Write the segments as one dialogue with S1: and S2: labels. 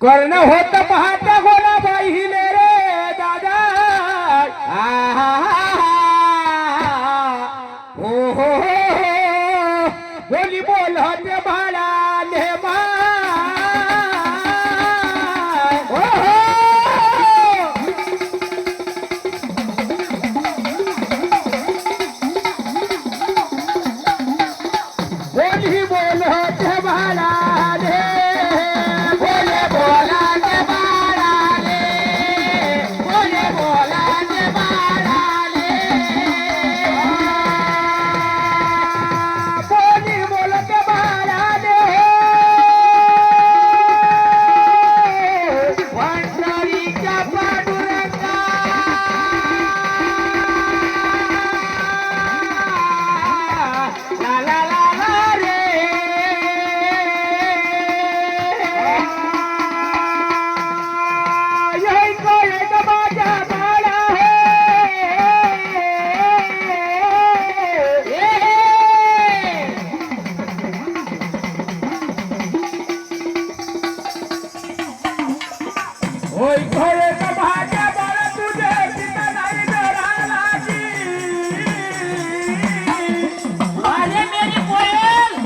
S1: कर्ण होत पाहता गोलाबाई हिले रे दादा हो हो बोली बोलत बाळाले हो बोली बोलत बाळाले होय घोडे भाग्या बाळा तुझे पिता नाही डरालाची
S2: अरे मेरी कोयल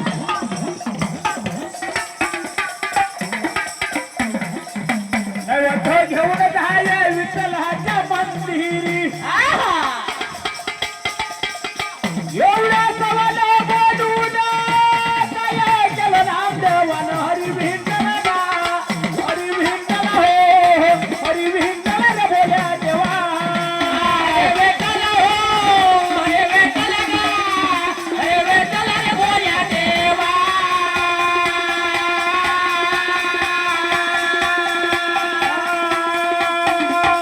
S1: नव्हे घेऊन जाय विठ्ठलाच्या मंदिरी एवढ्या सवाला बोलून काय केलं नामदेवान हरी भिंडला हरी भिंडला हो हरी भिंडला रे बोल्या देवा
S2: अरे बेटला हो अरे बेटला गा अरे बेटला रे बोल्या देवा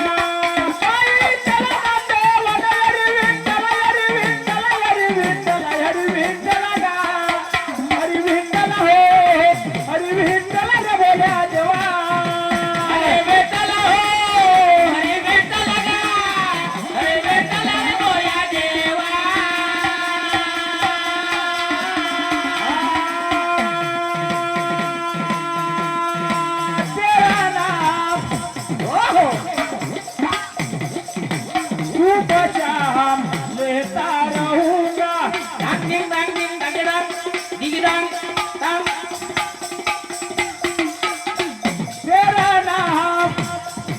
S1: हरी चला नामदेवान हरी भिंडला हरी भिंडला हरी भिंडला गा हरी भिंडला हो हरी भिंडला रे बोल्या देवा
S2: अरे बेटला हो अरे बेटला गा अरे बेटला रे बोल्या देवा
S1: तेरा नाम ओहो तू बचा हम लेता रहूंगा
S2: dang ding dang ding dang dang ding dang dang
S1: तेरा नाम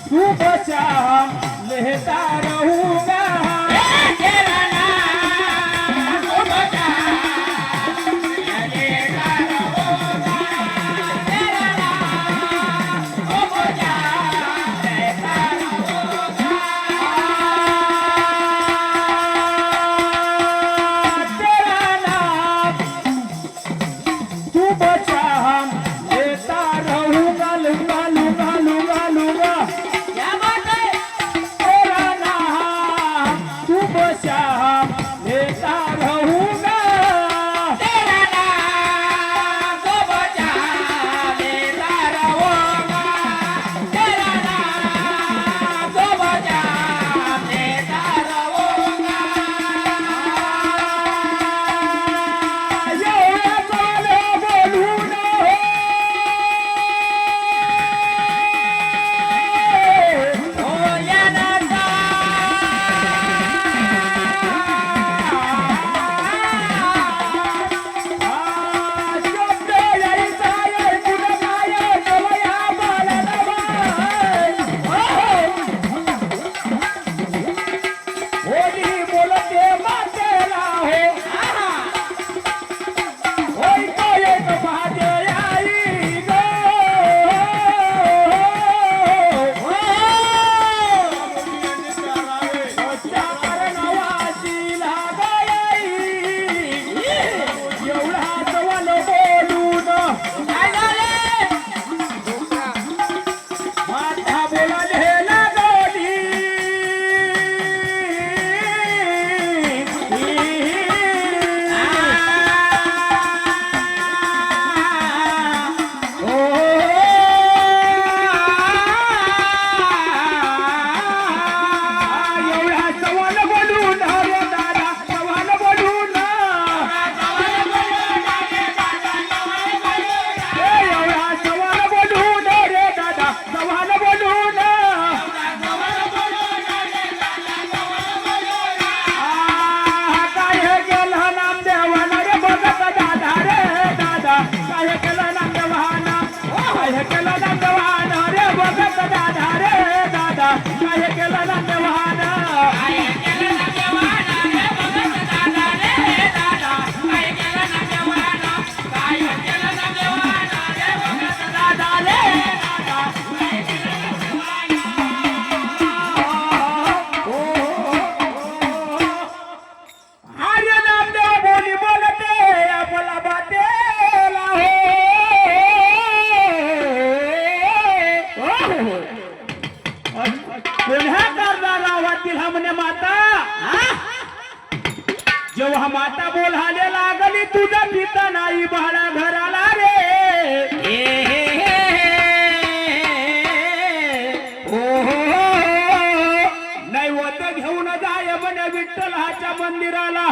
S1: तू बचा हम लेता रहूंगा
S2: तेरा नाम ओ बचा लेता रहूंगा तेरा नाम ओ बचा लेता रहूंगा
S1: तेरा नाम तू बचा हम लेता रहूंगा लूंगा लूंगा लूंगा लूंगा
S2: क्या बात है
S1: तेरा नाम म्हणे माता जेव्हा माता बोलायला लागली तुझा पिता नाही बाळा घराला रे नैवत घेऊन जाय म्हणे विठ्ठलाच्या मंदिराला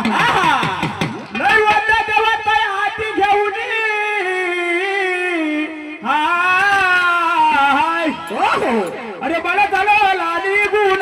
S1: नैवत तेव्हा काय हाती घेऊन हाय अरे बळ झालं लाली गुण